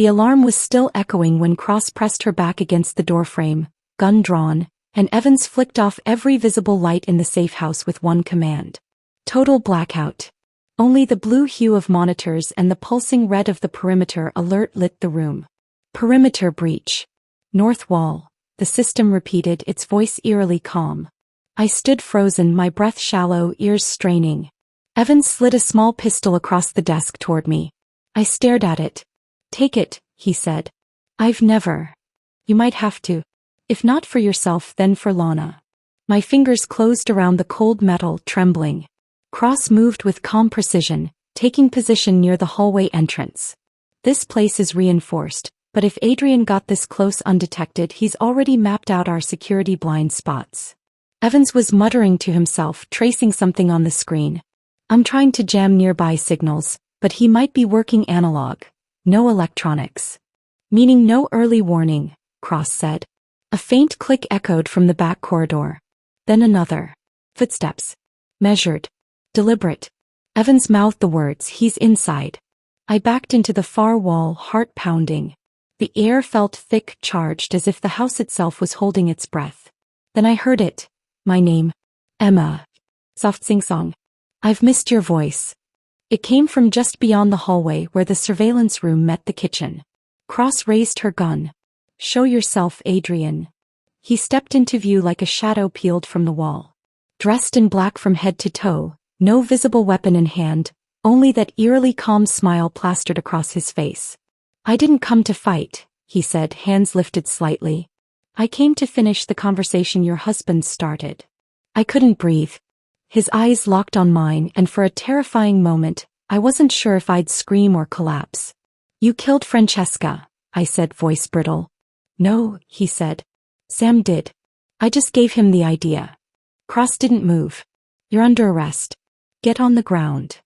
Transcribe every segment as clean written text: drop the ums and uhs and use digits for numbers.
The alarm was still echoing when Cross pressed her back against the doorframe, gun drawn, and Evans flicked off every visible light in the safe house with one command. Total blackout. Only the blue hue of monitors and the pulsing red of the perimeter alert lit the room. Perimeter breach. North wall, the system repeated, its voice eerily calm. I stood frozen, my breath shallow, ears straining. Evans slid a small pistol across the desk toward me. I stared at it. Take it, he said. I've never. You might have to. If not for yourself, then for Lana. My fingers closed around the cold metal, trembling. Cross moved with calm precision, taking position near the hallway entrance. This place is reinforced, but if Adrian got this close undetected, he's already mapped out our security blind spots. Evans was muttering to himself, tracing something on the screen. I'm trying to jam nearby signals, but he might be working analog. No electronics. Meaning no early warning, Cross said. A faint click echoed from the back corridor. Then another. Footsteps. Measured. Deliberate. Evans mouthed the words, he's inside. I backed into the far wall, heart pounding. The air felt thick, charged, as if the house itself was holding its breath. Then I heard it. My name. Emma. Soft sing-song. I've missed your voice. It came from just beyond the hallway where the surveillance room met the kitchen. Cross raised her gun. Show yourself, Adrian. He stepped into view like a shadow peeled from the wall. Dressed in black from head to toe, no visible weapon in hand, only that eerily calm smile plastered across his face. I didn't come to fight, he said, hands lifted slightly. I came to finish the conversation your husband started. I couldn't breathe. His eyes locked on mine, and for a terrifying moment, I wasn't sure if I'd scream or collapse. You killed Francesca, I said, voice brittle. No, he said. Sam did. I just gave him the idea. Cross didn't move. You're under arrest. Get on the ground.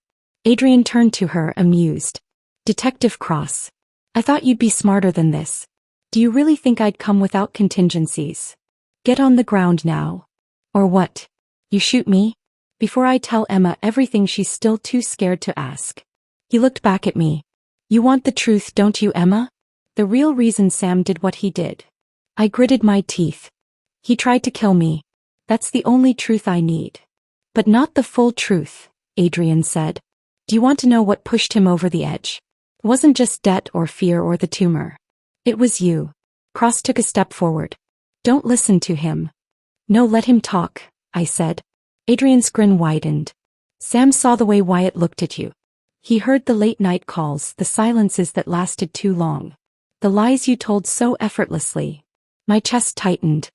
Adrian turned to her, amused. Detective Cross. I thought you'd be smarter than this. Do you really think I'd come without contingencies? Get on the ground now. Or what? You shoot me? Before I tell Emma everything she's still too scared to ask. He looked back at me. You want the truth, don't you, Emma? The real reason Sam did what he did. I gritted my teeth. He tried to kill me. That's the only truth I need. But not the full truth, Adrian said. Do you want to know what pushed him over the edge? It wasn't just debt or fear or the tumor. It was you. Cross took a step forward. Don't listen to him. No, let him talk, I said. Adrian's grin widened. Sam saw the way Wyatt looked at you. He heard the late-night calls, the silences that lasted too long. The lies you told so effortlessly. My chest tightened.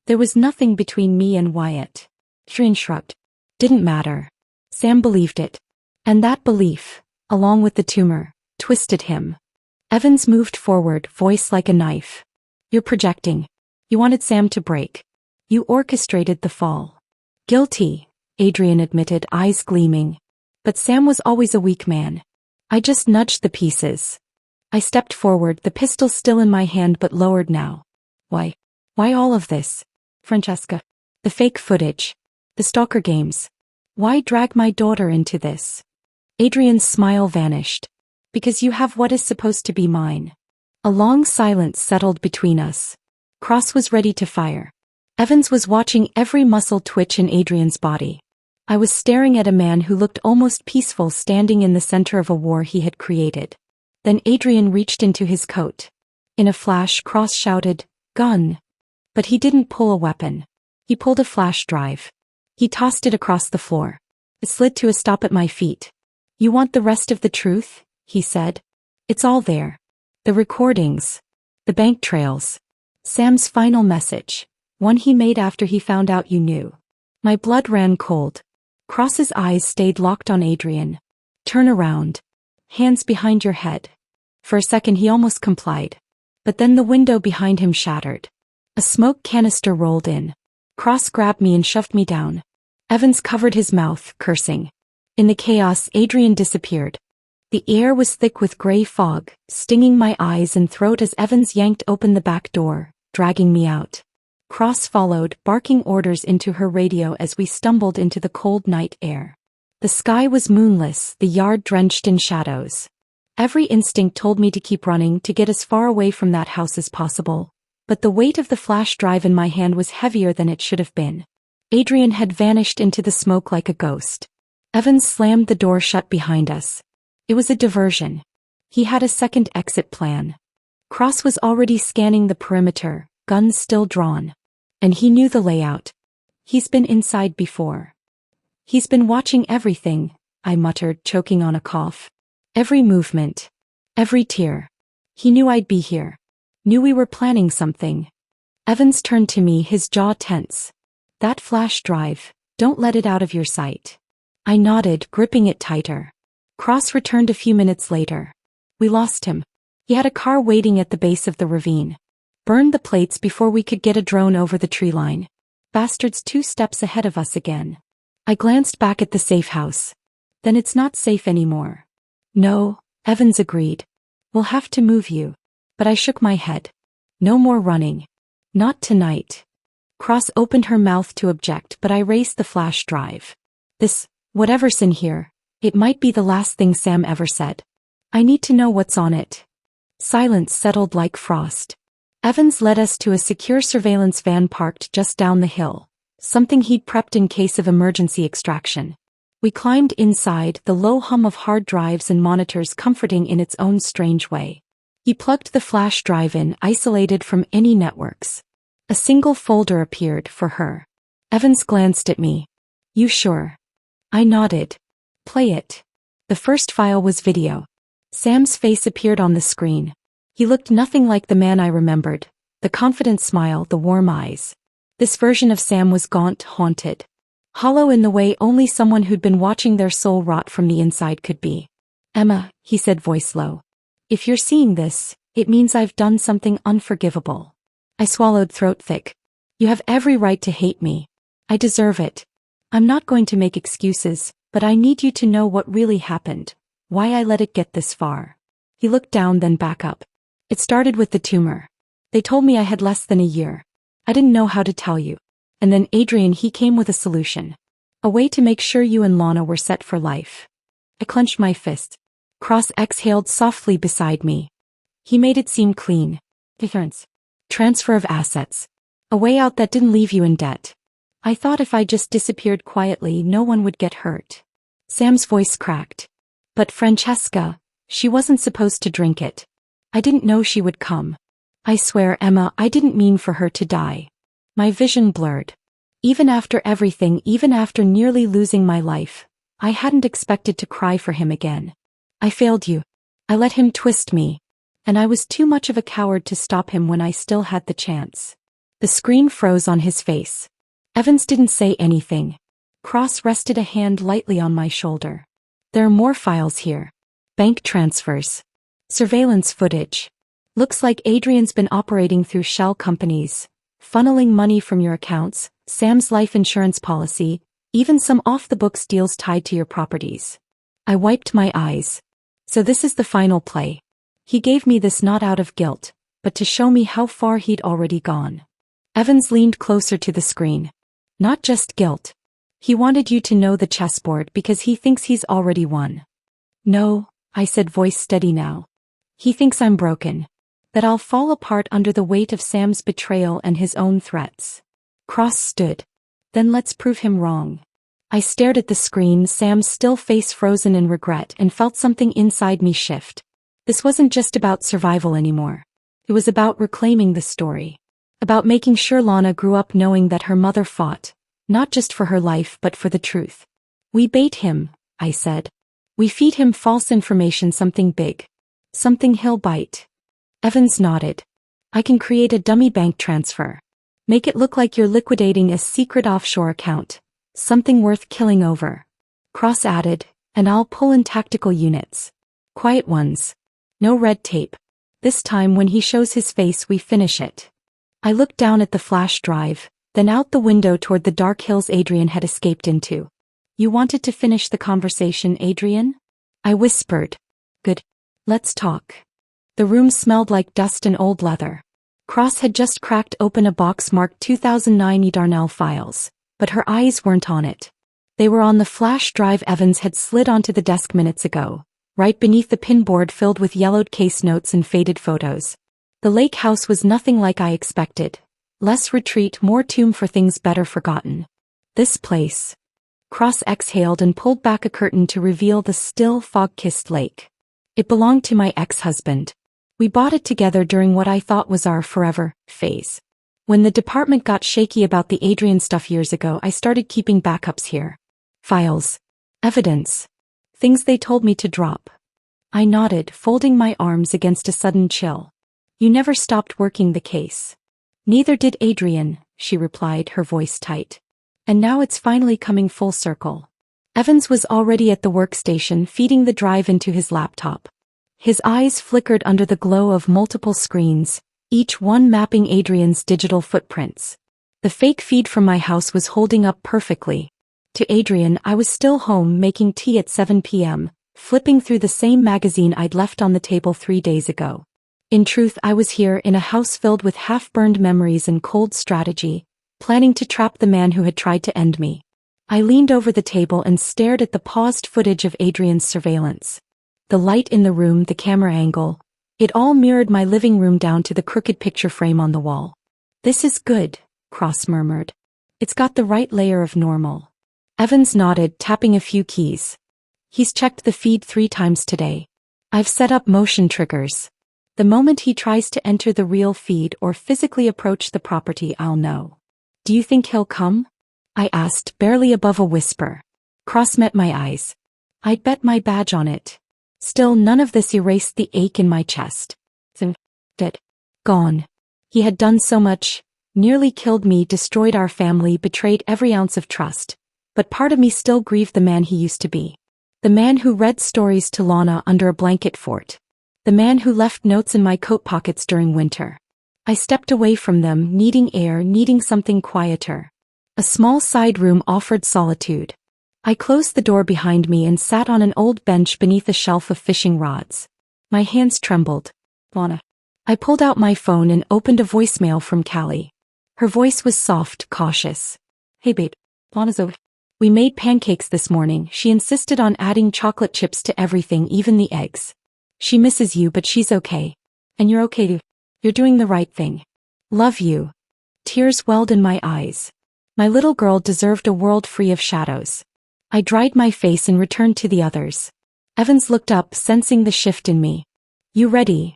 There was nothing between me and Wyatt. Adrian shrugged. Didn't matter. Sam believed it. And that belief, along with the tumor, twisted him. Evans moved forward, voice like a knife. You're projecting. You wanted Sam to break. You orchestrated the fall. Guilty, Adrian admitted, eyes gleaming. But Sam was always a weak man. I just nudged the pieces. I stepped forward, the pistol still in my hand but lowered now. Why? Why all of this? Francesca. The fake footage. The stalker games. Why drag my daughter into this? Adrian's smile vanished. Because you have what is supposed to be mine. A long silence settled between us. Cross was ready to fire. Evans was watching every muscle twitch in Adrian's body. I was staring at a man who looked almost peaceful, standing in the center of a war he had created. Then Adrian reached into his coat. In a flash, Cross shouted, "Gun!" But he didn't pull a weapon. He pulled a flash drive. He tossed it across the floor. It slid to a stop at my feet. You want the rest of the truth? He said. It's all there. The recordings. The bank trails. Sam's final message. One he made after he found out you knew. My blood ran cold. Cross's eyes stayed locked on Adrian. Turn around. Hands behind your head. For a second he almost complied. But then the window behind him shattered. A smoke canister rolled in. Cross grabbed me and shoved me down. Evans covered his mouth, cursing. In the chaos, Adrian disappeared. The air was thick with gray fog, stinging my eyes and throat as Evans yanked open the back door, dragging me out. Cross followed, barking orders into her radio as we stumbled into the cold night air. The sky was moonless, the yard drenched in shadows. Every instinct told me to keep running to get as far away from that house as possible, but the weight of the flash drive in my hand was heavier than it should have been. Adrian had vanished into the smoke like a ghost. Evans slammed the door shut behind us. It was a diversion. He had a second exit plan. Cross was already scanning the perimeter, guns still drawn. And he knew the layout. He's been inside before. He's been watching everything, I muttered, choking on a cough. Every movement. Every tear. He knew I'd be here. Knew we were planning something. Evans turned to me, his jaw tense. That flash drive, don't let it out of your sight. I nodded, gripping it tighter. Cross returned a few minutes later. We lost him. He had a car waiting at the base of the ravine. Burned the plates before we could get a drone over the tree line. Bastard's 2 steps ahead of us again. I glanced back at the safe house. Then it's not safe anymore. No, Evans agreed. We'll have to move you. But I shook my head. No more running. Not tonight. Cross opened her mouth to object, but I raised the flash drive. This, whatever's in here, it might be the last thing Sam ever said. I need to know what's on it. Silence settled like frost. Evans led us to a secure surveillance van parked just down the hill, something he'd prepped in case of emergency extraction. We climbed inside, the low hum of hard drives and monitors comforting in its own strange way. He plugged the flash drive in, isolated from any networks. A single folder appeared for her. Evans glanced at me. You sure? I nodded. Play it. The first file was video. Sam's face appeared on the screen. He looked nothing like the man I remembered, the confident smile, the warm eyes. This version of Sam was gaunt, haunted. Hollow in the way only someone who'd been watching their soul rot from the inside could be. Emma, he said, voice low. If you're seeing this, it means I've done something unforgivable. I swallowed, throat thick. You have every right to hate me. I deserve it. I'm not going to make excuses, but I need you to know what really happened, why I let it get this far. He looked down, then back up. It started with the tumor. They told me I had less than a year. I didn't know how to tell you. And then Adrian, he came with a solution. A way to make sure you and Lana were set for life. I clenched my fist. Cross exhaled softly beside me. He made it seem clean. Difference. Transfer of assets. A way out that didn't leave you in debt. I thought if I just disappeared quietly, no one would get hurt. Sam's voice cracked. But Francesca, she wasn't supposed to drink it. I didn't know she would come. I swear, Emma, I didn't mean for her to die. My vision blurred. Even after everything, even after nearly losing my life, I hadn't expected to cry for him again. I failed you. I let him twist me. And I was too much of a coward to stop him when I still had the chance. The screen froze on his face. Evans didn't say anything. Cross rested a hand lightly on my shoulder. There are more files here. Bank transfers. Surveillance footage. Looks like Adrian's been operating through shell companies, funneling money from your accounts, Sam's life insurance policy, even some off-the-books deals tied to your properties. I wiped my eyes. So this is the final play. He gave me this not out of guilt, but to show me how far he'd already gone. Evans leaned closer to the screen. Not just guilt. He wanted you to know the chessboard because he thinks he's already won. No, I said, voice steady now. He thinks I'm broken. That I'll fall apart under the weight of Sam's betrayal and his own threats. Cross stood. Then let's prove him wrong. I stared at the screen, Sam's still face frozen in regret, and felt something inside me shift. This wasn't just about survival anymore. It was about reclaiming the story. About making sure Lana grew up knowing that her mother fought, not just for her life but for the truth. We bait him, I said. We feed him false information, something big. Something he'll bite. Evans nodded. I can create a dummy bank transfer. Make it look like you're liquidating a secret offshore account. Something worth killing over. Cross added, and I'll pull in tactical units. Quiet ones. No red tape. This time when he shows his face we finish it. I looked down at the flash drive, then out the window toward the dark hills Adrian had escaped into. You wanted to finish the conversation, Adrian? I whispered. Good. Let's talk. The room smelled like dust and old leather. Cross had just cracked open a box marked 2009 Darnell files, but her eyes weren't on it. They were on the flash drive Evans had slid onto the desk minutes ago, right beneath the pinboard filled with yellowed case notes and faded photos. The lake house was nothing like I expected. Less retreat, more tomb for things better forgotten. This place. Cross exhaled and pulled back a curtain to reveal the still, fog-kissed lake. It belonged to my ex-husband. We bought it together during what I thought was our forever phase. When the department got shaky about the Adrian stuff years ago, I started keeping backups here. Files. Evidence. Things they told me to drop. I nodded, folding my arms against a sudden chill. You never stopped working the case. Neither did Adrian, she replied, her voice tight. And now it's finally coming full circle. Evans was already at the workstation, feeding the drive into his laptop. His eyes flickered under the glow of multiple screens, each one mapping Adrian's digital footprints. The fake feed from my house was holding up perfectly. To Adrian, I was still home making tea at 7 p.m., flipping through the same magazine I'd left on the table 3 days ago. In truth, I was here in a house filled with half-burned memories and cold strategy, planning to trap the man who had tried to end me. I leaned over the table and stared at the paused footage of Adrian's surveillance. The light in the room, the camera angle, it all mirrored my living room down to the crooked picture frame on the wall. This is good, Cross murmured. It's got the right layer of normal. Evans nodded, tapping a few keys. He's checked the feed 3 times today. I've set up motion triggers. The moment he tries to enter the real feed or physically approach the property, I'll know. Do you think he'll come? I asked, barely above a whisper. Cross met my eyes. I'd bet my badge on it. Still, none of this erased the ache in my chest. Dead. Gone. He had done so much, nearly killed me, destroyed our family, betrayed every ounce of trust. But part of me still grieved the man he used to be. The man who read stories to Lana under a blanket fort. The man who left notes in my coat pockets during winter. I stepped away from them, needing air, needing something quieter. A small side room offered solitude. I closed the door behind me and sat on an old bench beneath a shelf of fishing rods. My hands trembled. Lana. I pulled out my phone and opened a voicemail from Callie. Her voice was soft, cautious. Hey babe, Lana's over. We made pancakes this morning. She insisted on adding chocolate chips to everything, even the eggs. She misses you, but she's okay. And you're okay too. You're doing the right thing. Love you. Tears welled in my eyes. My little girl deserved a world free of shadows. I dried my face and returned to the others. Evans looked up, sensing the shift in me. You ready?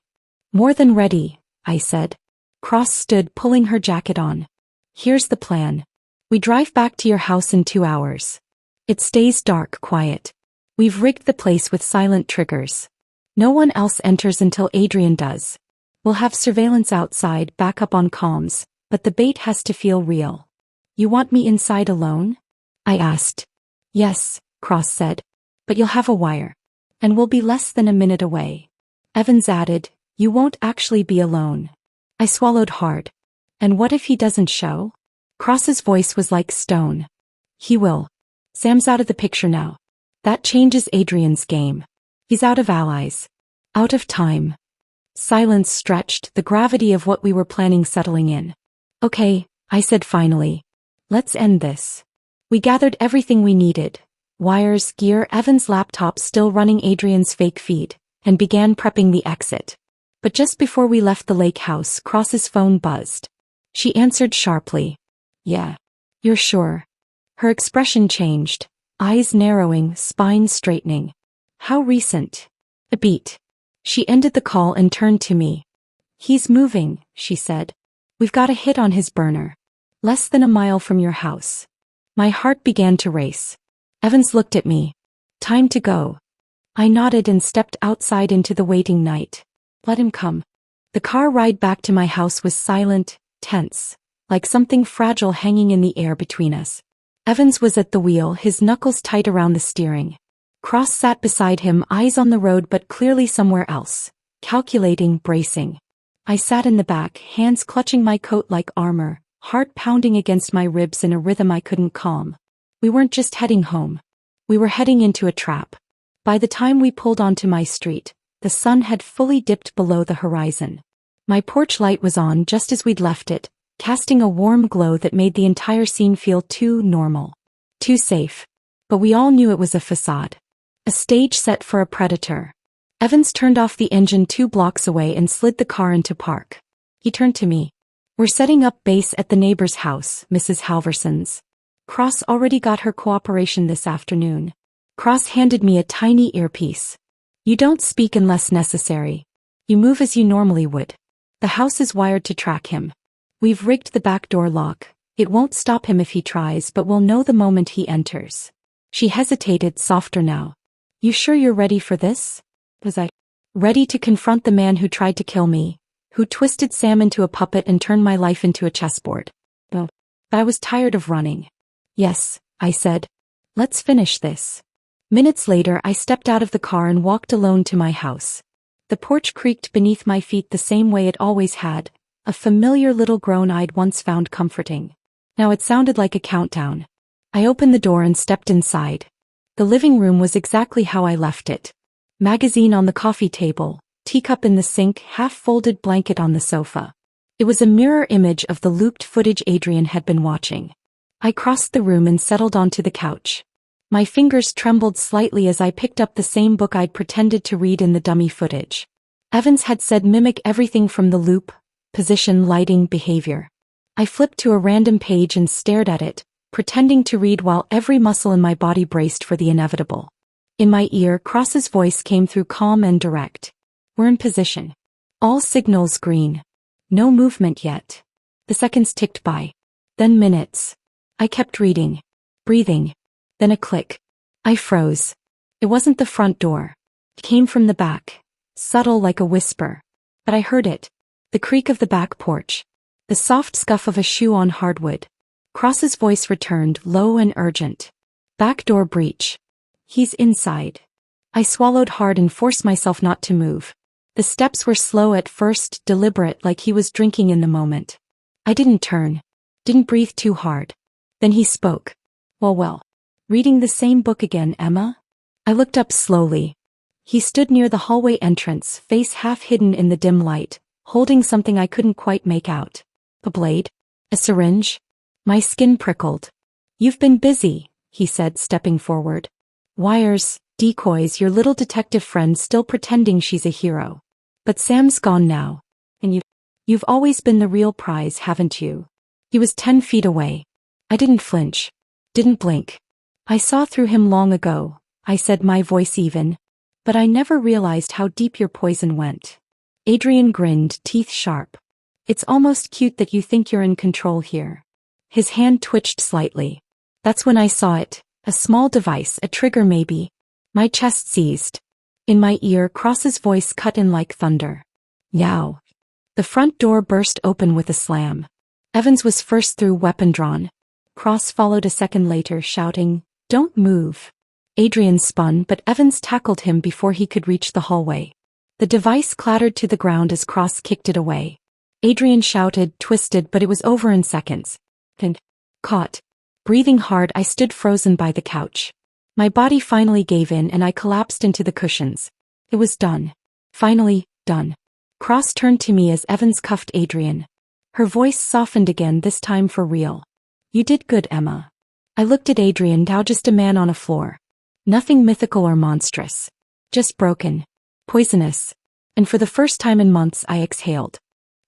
More than ready, I said. Cross stood, pulling her jacket on. Here's the plan. We drive back to your house in 2 hours. It stays dark, quiet. We've rigged the place with silent triggers. No one else enters until Adrian does. We'll have surveillance outside, backup on comms, but the bait has to feel real. You want me inside alone? I asked. Yes, Cross said. But you'll have a wire. And we'll be less than a minute away. Evans added, you won't actually be alone. I swallowed hard. And what if he doesn't show? Cross's voice was like stone. He will. Sam's out of the picture now. That changes Adrian's game. He's out of allies. Out of time. Silence stretched, the gravity of what we were planning settling in. Okay, I said finally. Let's end this. We gathered everything we needed. Wires, gear, Evan's laptop still running Adrian's fake feed, and began prepping the exit. But just before we left the lake house, Cross's phone buzzed. She answered sharply. Yeah. You're sure? Her expression changed. Eyes narrowing, spine straightening. How recent? A beat. She ended the call and turned to me. He's moving, she said. We've got a hit on his burner. Less than a mile from your house. My heart began to race. Evans looked at me. Time to go. I nodded and stepped outside into the waiting night. Let him come. The car ride back to my house was silent, tense, like something fragile hanging in the air between us. Evans was at the wheel, his knuckles tight around the steering. Cross sat beside him, eyes on the road but clearly somewhere else, calculating, bracing. I sat in the back, hands clutching my coat like armor, heart pounding against my ribs in a rhythm I couldn't calm. We weren't just heading home. We were heading into a trap. By the time we pulled onto my street, the sun had fully dipped below the horizon. My porch light was on just as we'd left it, casting a warm glow that made the entire scene feel too normal. Too safe. But we all knew it was a facade. A stage set for a predator. Evans turned off the engine 2 blocks away and slid the car into park. He turned to me. We're setting up base at the neighbor's house, Mrs. Halverson's. Cross already got her cooperation this afternoon. Cross handed me a tiny earpiece. You don't speak unless necessary. You move as you normally would. The house is wired to track him. We've rigged the back door lock. It won't stop him if he tries, but we'll know the moment he enters. She hesitated, softer now. You sure you're ready for this? Was I ready to confront the man who tried to kill me, who twisted Sam into a puppet and turned my life into a chessboard? No. But I was tired of running. Yes, I said. Let's finish this. Minutes later, I stepped out of the car and walked alone to my house. The porch creaked beneath my feet the same way it always had, a familiar little groan I'd once found comforting. Now it sounded like a countdown. I opened the door and stepped inside. The living room was exactly how I left it. Magazine on the coffee table, teacup in the sink, half-folded blanket on the sofa. It was a mirror image of the looped footage Adrian had been watching. I crossed the room and settled onto the couch. My fingers trembled slightly as I picked up the same book I'd pretended to read in the dummy footage. Evans had said mimic everything from the loop, position, lighting, behavior. I flipped to a random page and stared at it, pretending to read while every muscle in my body braced for the inevitable. In my ear, Cross's voice came through, calm and direct. We're in position. All signals green. No movement yet. The seconds ticked by. Then minutes. I kept reading. Breathing. Then a click. I froze. It wasn't the front door. It came from the back. Subtle like a whisper. But I heard it. The creak of the back porch. The soft scuff of a shoe on hardwood. Cross's voice returned, low and urgent. Back door breach. He's inside. I swallowed hard and forced myself not to move. The steps were slow at first, deliberate, like he was drinking in the moment. I didn't turn. Didn't breathe too hard. Then he spoke. Well. Reading the same book again, Emma? I looked up slowly. He stood near the hallway entrance, face half hidden in the dim light, holding something I couldn't quite make out. A blade? A syringe? My skin prickled. You've been busy, he said, stepping forward. Wires, decoys, your little detective friend still pretending she's a hero. But Sam's gone now. And you've always been the real prize, haven't you? He was 10 feet away. I didn't flinch. Didn't blink. I saw through him long ago, I said, my voice even. But I never realized how deep your poison went. Adrian grinned, teeth sharp. It's almost cute that you think you're in control here. His hand twitched slightly. That's when I saw it. A small device, a trigger maybe. My chest seized. In my ear, Cross's voice cut in like thunder. Yow. The front door burst open with a slam. Evans was first through, weapon drawn. Cross followed a second later, shouting, Don't move. Adrian spun, but Evans tackled him before he could reach the hallway. The device clattered to the ground as Cross kicked it away. Adrian shouted, twisted, but it was over in seconds. And caught. Breathing hard, I stood frozen by the couch. My body finally gave in and I collapsed into the cushions. It was done. Finally, done. Cross turned to me as Evans cuffed Adrian. Her voice softened again, this time for real. You did good, Emma. I looked at Adrian, now just a man on a floor. Nothing mythical or monstrous. Just broken. Poisonous. And for the first time in months I exhaled.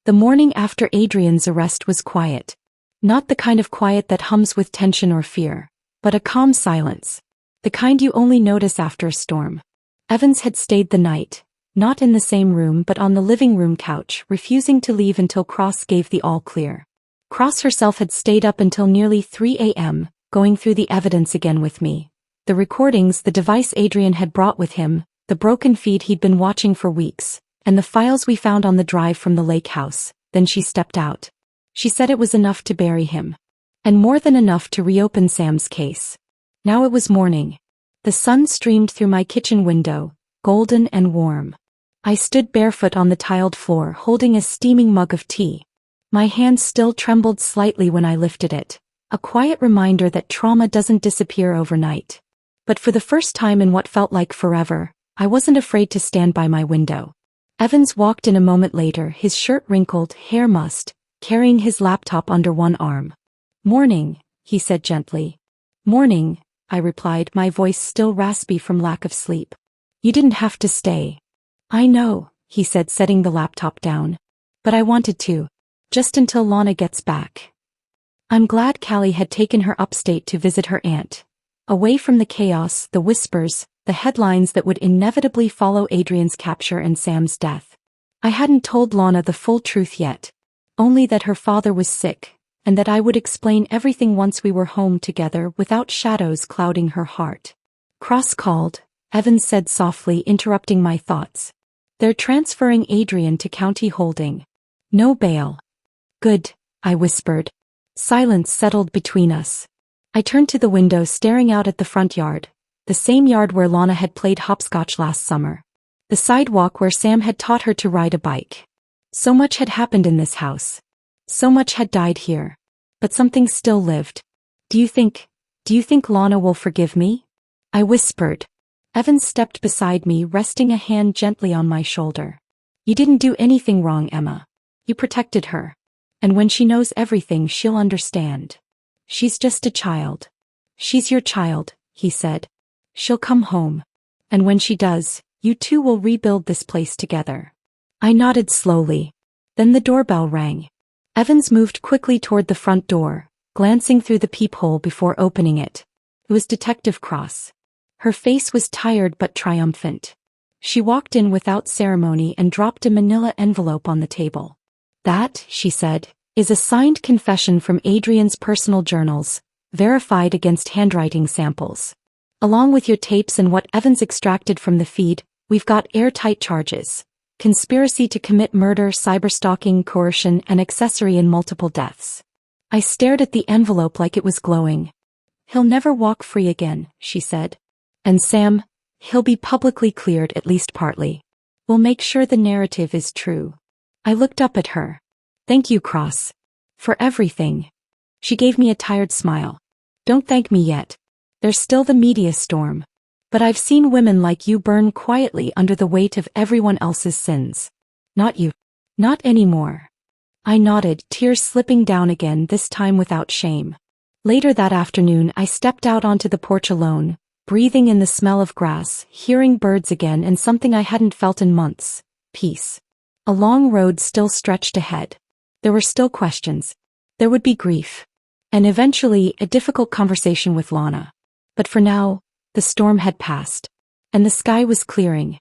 The morning after Adrian's arrest was quiet. Not the kind of quiet that hums with tension or fear, but a calm silence. The kind you only notice after a storm. Evans had stayed the night, not in the same room but on the living room couch, refusing to leave until Cross gave the all clear. Cross herself had stayed up until nearly 3 a.m., going through the evidence again with me. The recordings, the device Adrian had brought with him, the broken feed he'd been watching for weeks, and the files we found on the drive from the lake house. Then she stepped out. She said it was enough to bury him. And more than enough to reopen Sam's case. Now it was morning. The sun streamed through my kitchen window, golden and warm. I stood barefoot on the tiled floor holding a steaming mug of tea. My hand still trembled slightly when I lifted it, a quiet reminder that trauma doesn't disappear overnight. But for the first time in what felt like forever, I wasn't afraid to stand by my window. Evans walked in a moment later, his shirt wrinkled, hair mussed, carrying his laptop under one arm. Morning, he said gently. Morning, I replied, my voice still raspy from lack of sleep. You didn't have to stay. I know, he said, setting the laptop down. But I wanted to. Just until Lana gets back. I'm glad Callie had taken her upstate to visit her aunt. Away from the chaos, the whispers, the headlines that would inevitably follow Adrian's capture and Sam's death. I hadn't told Lana the full truth yet. Only that her father was sick, and that I would explain everything once we were home together without shadows clouding her heart. Cross called, Evans said softly, interrupting my thoughts. They're transferring Adrian to county holding. No bail. Good, I whispered. Silence settled between us. I turned to the window, staring out at the front yard, the same yard where Lana had played hopscotch last summer. The sidewalk where Sam had taught her to ride a bike. So much had happened in this house. So much had died here. But something still lived. Do you think Lana will forgive me? I whispered. Evans stepped beside me, resting a hand gently on my shoulder. You didn't do anything wrong, Emma. You protected her. And when she knows everything, she'll understand. She's just a child. She's your child, he said. She'll come home. And when she does, you two will rebuild this place together. I nodded slowly. Then the doorbell rang. Evans moved quickly toward the front door, glancing through the peephole before opening it. It was Detective Cross. Her face was tired but triumphant. She walked in without ceremony and dropped a manila envelope on the table. That, she said, is a signed confession from Adrian's personal journals, verified against handwriting samples. Along with your tapes and what Evans extracted from the feed, we've got airtight charges. Conspiracy to commit murder, cyberstalking, coercion, and accessory in multiple deaths. I stared at the envelope like it was glowing. He'll never walk free again, she said. And Sam, he'll be publicly cleared, at least partly. We'll make sure the narrative is true. I looked up at her. Thank you, Cross. For everything. She gave me a tired smile. Don't thank me yet. There's still the media storm. But I've seen women like you burn quietly under the weight of everyone else's sins. Not you. Not anymore. I nodded, tears slipping down again, this time without shame. Later that afternoon, I stepped out onto the porch alone, breathing in the smell of grass, hearing birds again, and something I hadn't felt in months: peace. A long road still stretched ahead. There were still questions. There would be grief. And eventually, a difficult conversation with Lana. But for now, the storm had passed. And the sky was clearing.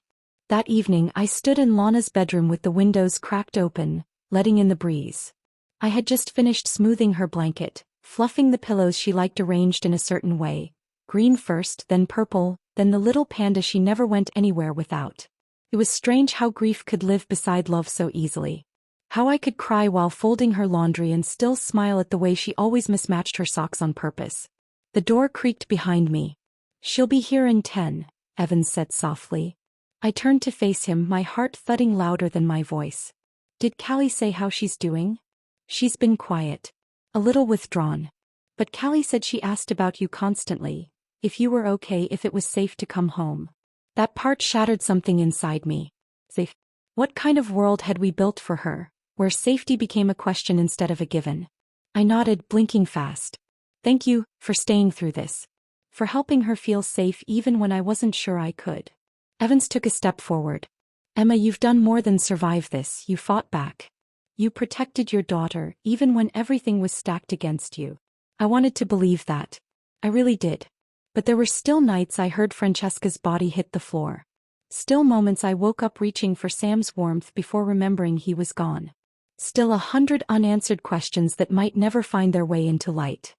That evening, I stood in Lana's bedroom with the windows cracked open, letting in the breeze. I had just finished smoothing her blanket, fluffing the pillows she liked arranged in a certain way. Green first, then purple, then the little panda she never went anywhere without. It was strange how grief could live beside love so easily. How I could cry while folding her laundry and still smile at the way she always mismatched her socks on purpose. The door creaked behind me. She'll be here in 10, Evans said softly. I turned to face him, my heart thudding louder than my voice. Did Callie say how she's doing? She's been quiet. A little withdrawn. But Callie said she asked about you constantly. If you were okay, if it was safe to come home. That part shattered something inside me. Safe. What kind of world had we built for her, where safety became a question instead of a given? I nodded, blinking fast. Thank you for staying through this. For helping her feel safe even when I wasn't sure I could. Evans took a step forward. Emma, you've done more than survive this. You fought back. You protected your daughter, even when everything was stacked against you. I wanted to believe that. I really did. But there were still nights I heard Francesca's body hit the floor. Still moments I woke up reaching for Sam's warmth before remembering he was gone. Still 100 unanswered questions that might never find their way into light.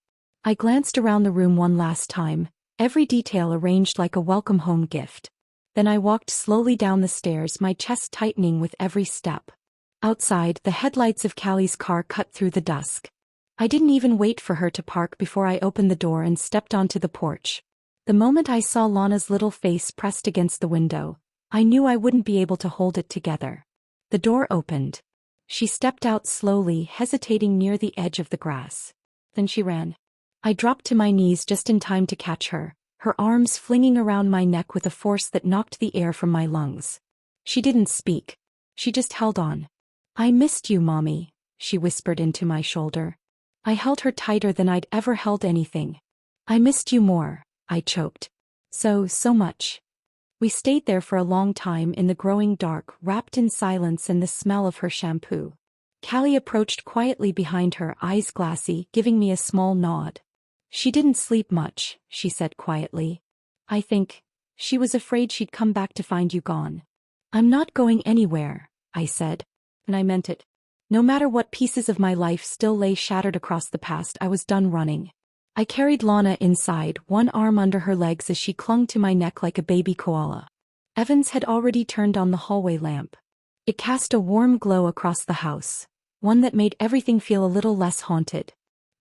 I glanced around the room one last time, every detail arranged like a welcome home gift. Then I walked slowly down the stairs, my chest tightening with every step. Outside, the headlights of Callie's car cut through the dusk. I didn't even wait for her to park before I opened the door and stepped onto the porch. The moment I saw Lana's little face pressed against the window, I knew I wouldn't be able to hold it together. The door opened. She stepped out slowly, hesitating near the edge of the grass. Then she ran. I dropped to my knees just in time to catch her, her arms flinging around my neck with a force that knocked the air from my lungs. She didn't speak. She just held on. I missed you, Mommy, she whispered into my shoulder. I held her tighter than I'd ever held anything. I missed you more, I choked. So much. We stayed there for a long time in the growing dark, wrapped in silence and the smell of her shampoo. Callie approached quietly behind her, eyes glassy, giving me a small nod. She didn't sleep much, she said quietly. I think she was afraid she'd come back to find you gone. I'm not going anywhere, I said. And I meant it. No matter what pieces of my life still lay shattered across the past, I was done running. I carried Lana inside, one arm under her legs as she clung to my neck like a baby koala. Evans had already turned on the hallway lamp. It cast a warm glow across the house, one that made everything feel a little less haunted.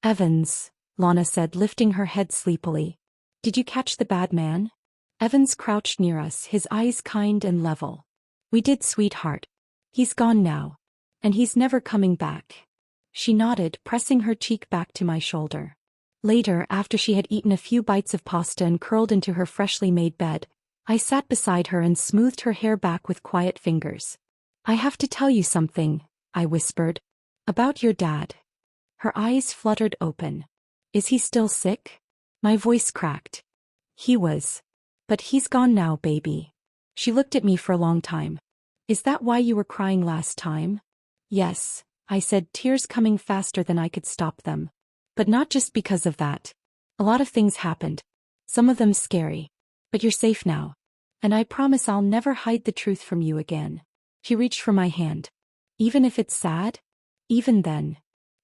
Evans, Lana said, lifting her head sleepily. Did you catch the bad man? Evans crouched near us, his eyes kind and level. We did, sweetheart. He's gone now. And he's never coming back. She nodded, pressing her cheek back to my shoulder. Later, after she had eaten a few bites of pasta and curled into her freshly made bed, I sat beside her and smoothed her hair back with quiet fingers. I have to tell you something, I whispered. About your dad. Her eyes fluttered open. Is he still sick? My voice cracked. He was. But he's gone now, baby. She looked at me for a long time. Is that why you were crying last time? Yes, I said, tears coming faster than I could stop them. But not just because of that. A lot of things happened. Some of them scary. But you're safe now. And I promise I'll never hide the truth from you again. She reached for my hand. Even if it's sad? Even then.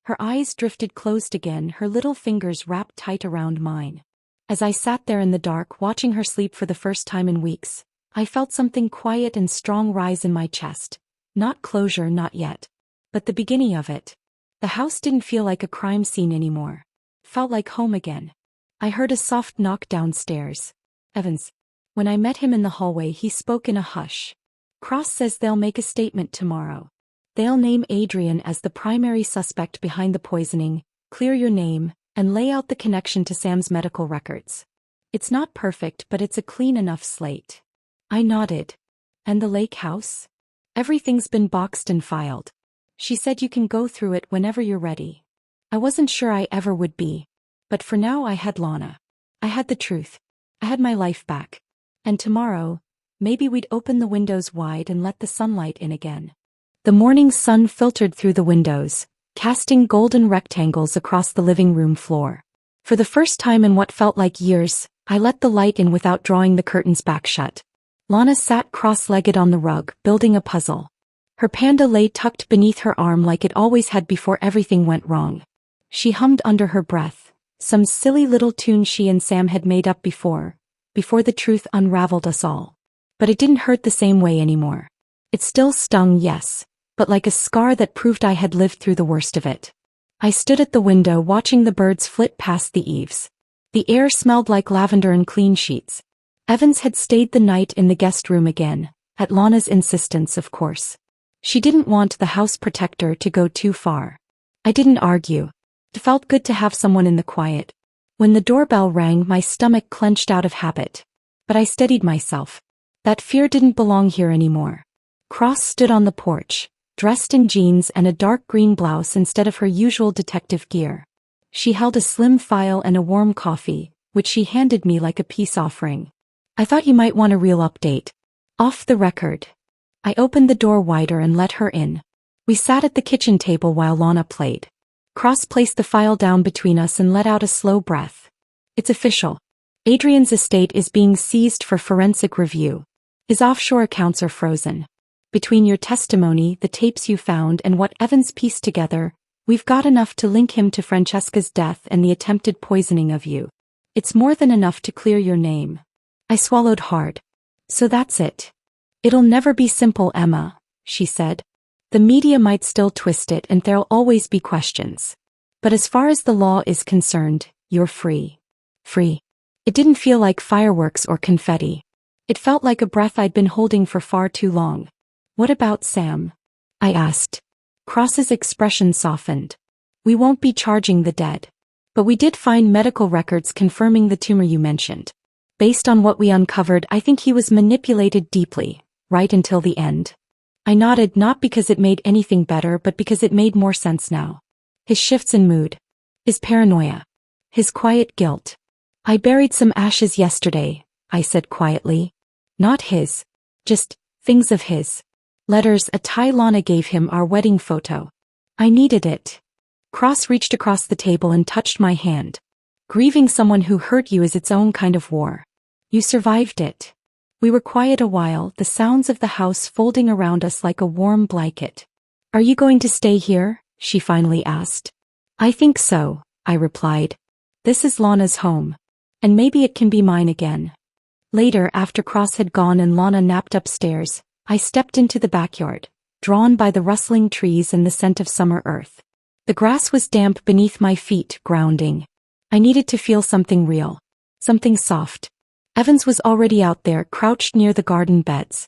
Her eyes drifted closed again, her little fingers wrapped tight around mine. As I sat there in the dark, watching her sleep for the first time in weeks, I felt something quiet and strong rise in my chest. Not closure, not yet. But the beginning of it. The house didn't feel like a crime scene anymore. It felt like home again. I heard a soft knock downstairs. Evans. When I met him in the hallway, he spoke in a hush. Cross says they'll make a statement tomorrow. They'll name Adrian as the primary suspect behind the poisoning, clear your name, and lay out the connection to Sam's medical records. It's not perfect, but it's a clean enough slate. I nodded. And the lake house? Everything's been boxed and filed. She said you can go through it whenever you're ready. I wasn't sure I ever would be. But for now I had Lana. I had the truth. I had my life back. And tomorrow, maybe we'd open the windows wide and let the sunlight in again. The morning sun filtered through the windows, casting golden rectangles across the living room floor. For the first time in what felt like years, I let the light in without drawing the curtains back shut. Lana sat cross-legged on the rug, building a puzzle. Her panda lay tucked beneath her arm like it always had before everything went wrong. She hummed under her breath, some silly little tune she and Sam had made up before the truth unraveled us all. But it didn't hurt the same way anymore. It still stung, yes, but like a scar that proved I had lived through the worst of it. I stood at the window watching the birds flit past the eaves. The air smelled like lavender and clean sheets. Evans had stayed the night in the guest room again, at Lana's insistence, of course. She didn't want the house protector to go too far. I didn't argue. It felt good to have someone in the quiet. When the doorbell rang, my stomach clenched out of habit. But I steadied myself. That fear didn't belong here anymore. Cross stood on the porch, dressed in jeans and a dark green blouse instead of her usual detective gear. She held a slim file and a warm coffee, which she handed me like a peace offering. I thought you might want a real update. Off the record. I opened the door wider and let her in. We sat at the kitchen table while Lana played. Cross placed the file down between us and let out a slow breath. It's official. Adrian's estate is being seized for forensic review. His offshore accounts are frozen. Between your testimony, the tapes you found, and what Evans pieced together, we've got enough to link him to Francesca's death and the attempted poisoning of you. It's more than enough to clear your name. I swallowed hard. So that's it. It'll never be simple, Emma, she said. The media might still twist it and there'll always be questions. But as far as the law is concerned, you're free. Free. It didn't feel like fireworks or confetti. It felt like a breath I'd been holding for far too long. What about Sam? I asked. Cross's expression softened. We won't be charging the dead. But we did find medical records confirming the tumor you mentioned. Based on what we uncovered, I think he was manipulated deeply, right until the end. I nodded, not because it made anything better but because it made more sense now. His shifts in mood. His paranoia. His quiet guilt. I buried some ashes yesterday, I said quietly. Not his. Just things of his. Letters a tie Lana gave him, our wedding photo. I needed it. Cross reached across the table and touched my hand. Grieving someone who hurt you is its own kind of war. You survived it. We were quiet a while, the sounds of the house folding around us like a warm blanket. Are you going to stay here? She finally asked. I think so, I replied. This is Lana's home. And maybe it can be mine again. Later, after Cross had gone and Lana napped upstairs, I stepped into the backyard, drawn by the rustling trees and the scent of summer earth. The grass was damp beneath my feet, grounding. I needed to feel something real. Something soft. Evans was already out there, crouched near the garden beds.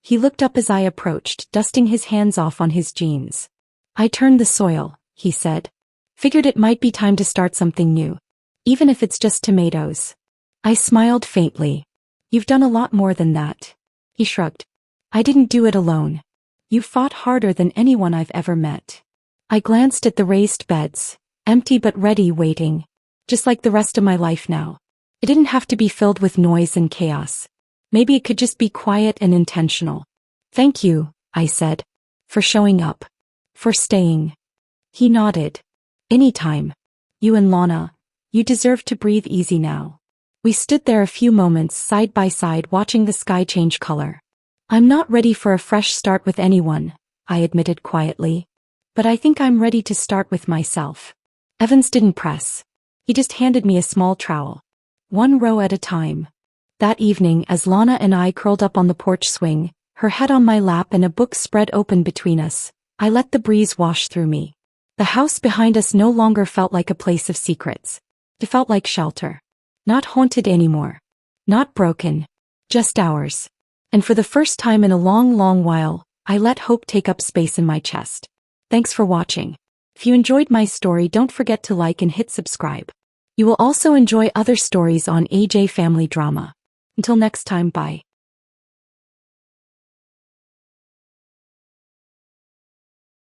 He looked up as I approached, dusting his hands off on his jeans. I turned the soil, he said. Figured it might be time to start something new. Even if it's just tomatoes. I smiled faintly. You've done a lot more than that. He shrugged. I didn't do it alone. You fought harder than anyone I've ever met. I glanced at the raised beds, empty but ready, waiting. Just like the rest of my life now. It didn't have to be filled with noise and chaos. Maybe it could just be quiet and intentional. Thank you, I said. For showing up. For staying. He nodded. Anytime. You and Lana, you deserve to breathe easy now. We stood there a few moments side by side watching the sky change color. I'm not ready for a fresh start with anyone, I admitted quietly. But I think I'm ready to start with myself. Evans didn't press. He just handed me a small trowel. One row at a time. That evening, as Lana and I curled up on the porch swing, her head on my lap and a book spread open between us, I let the breeze wash through me. The house behind us no longer felt like a place of secrets. It felt like shelter. Not haunted anymore. Not broken. Just ours. And for the first time in a long, long while, I let hope take up space in my chest. Thanks for watching. If you enjoyed my story, don't forget to like and hit subscribe. You will also enjoy other stories on AJ Family Drama. Until next time, bye.